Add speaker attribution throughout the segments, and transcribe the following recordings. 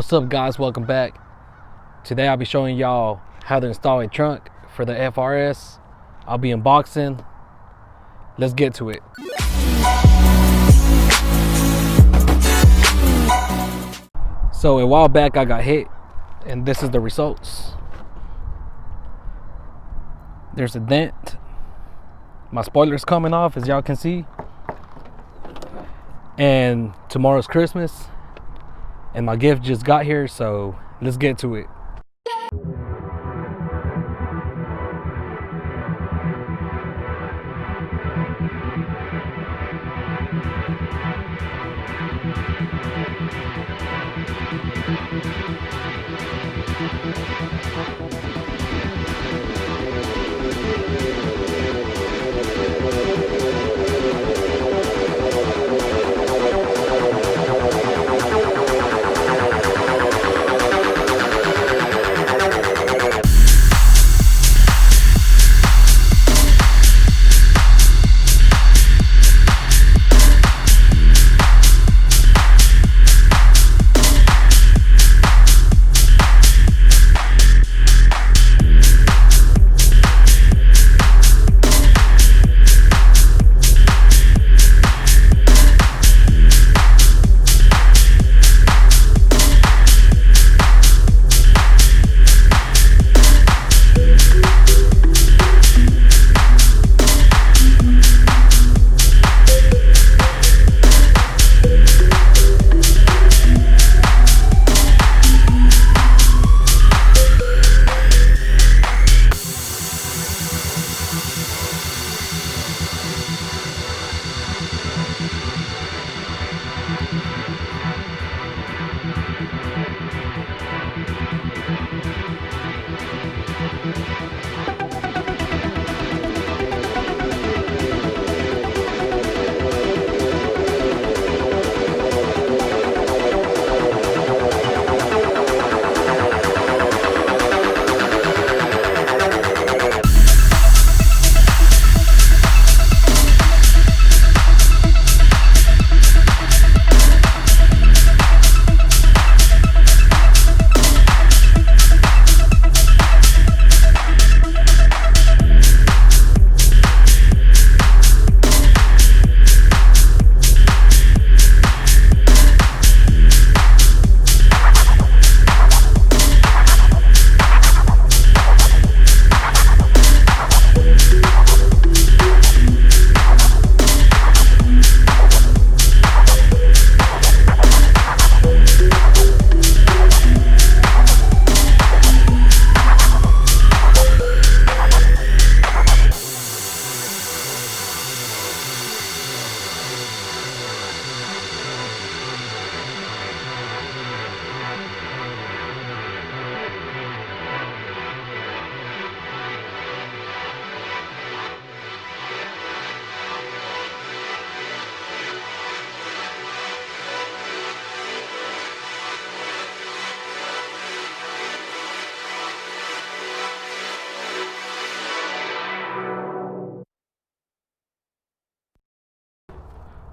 Speaker 1: What's up guys, welcome back. Today I'll be showing y'all how to install a trunk for the FRS. I'll be unboxing. Let's get to it. So a while back I got hit and this is the results. There's a dent. My spoiler's coming off, as y'all can see. And tomorrow's Christmas. And my gift just got here, so let's get to it.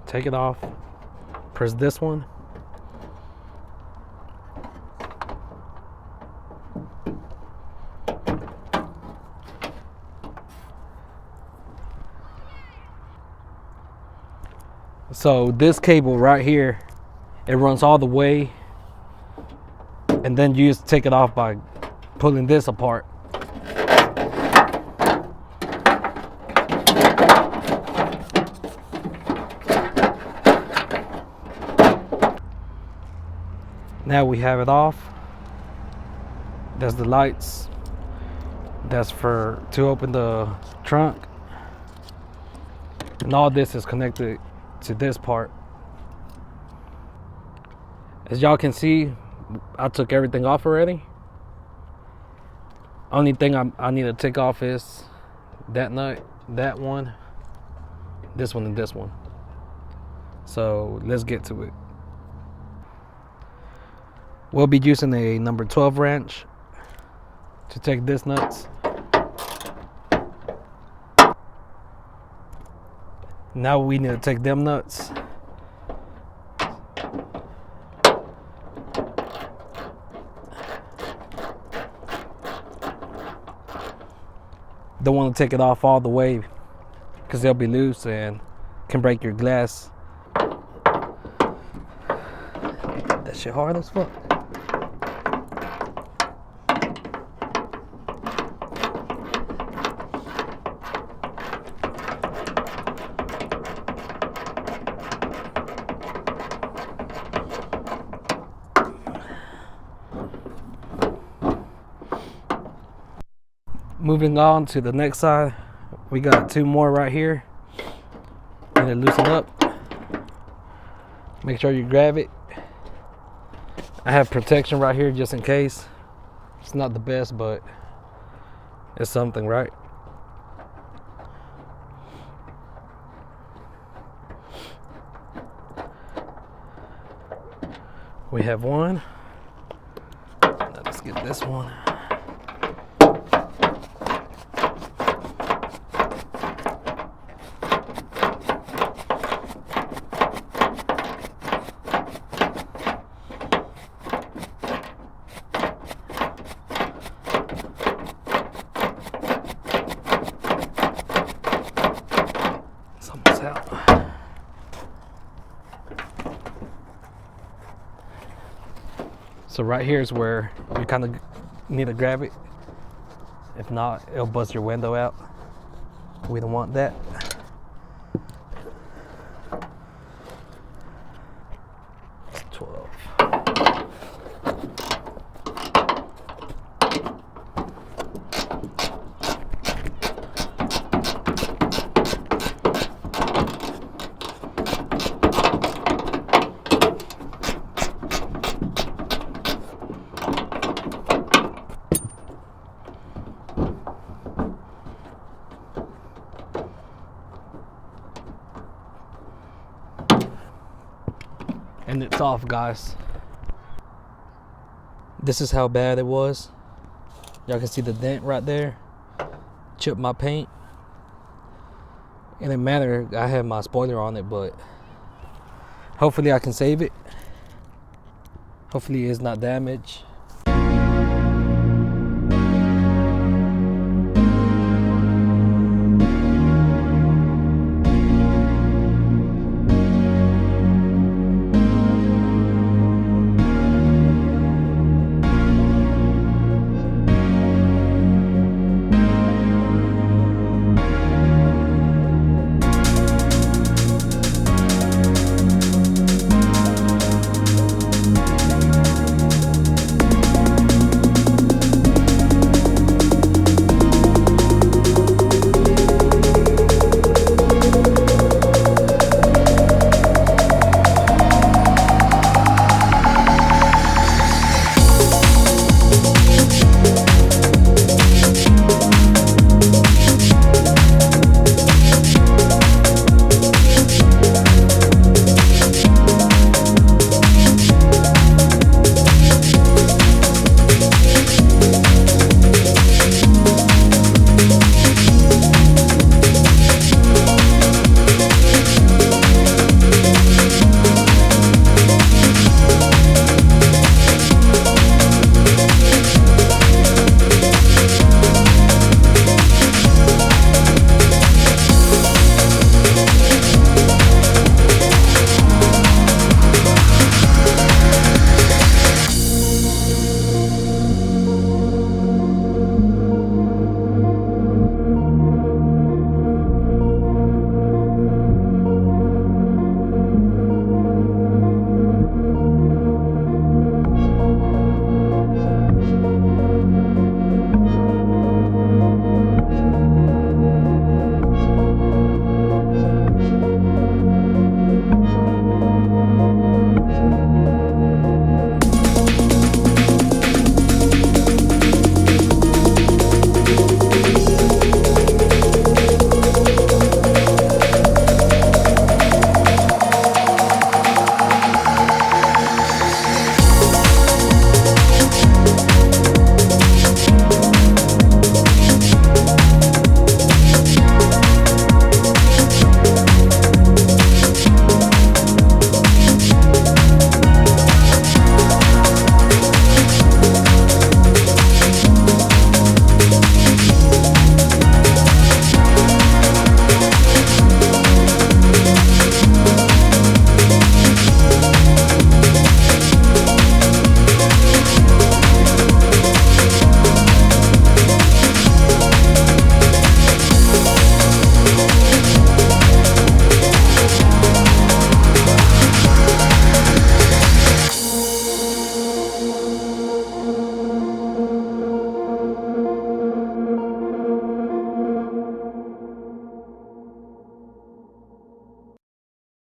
Speaker 1: Take it off, press this one. So this cable right here, it runs all the way, and then you just take it off by pulling this apart. Now we have it off. That's the lights. That's to open the trunk. And all this is connected to this part. As y'all can see, I took everything off already. Only thing I need to take off is that nut, that one, this one, and this one. So let's get to it. We'll be using a number 12 wrench to take this nuts. Now we need to take them nuts. don't want to take it off all the way because they'll be loose and can break your glass. That shit hard as fuck. Moving on to the next side, we got 2 more right here. And it loosen up. Make sure you grab it. I have protection right here just in case. It's not the best, but it's something, right? We have one. Now let's get this one. Out. So right here is where you kind of need to grab it. If not, it'll bust your window out. We don't want that. It's 12. And it's off, guys. This is how bad it was. Y'all can see the dent right there. Chipped my paint. It didn't matter, I had my spoiler on it, but hopefully I can save it. Hopefully it's not damaged.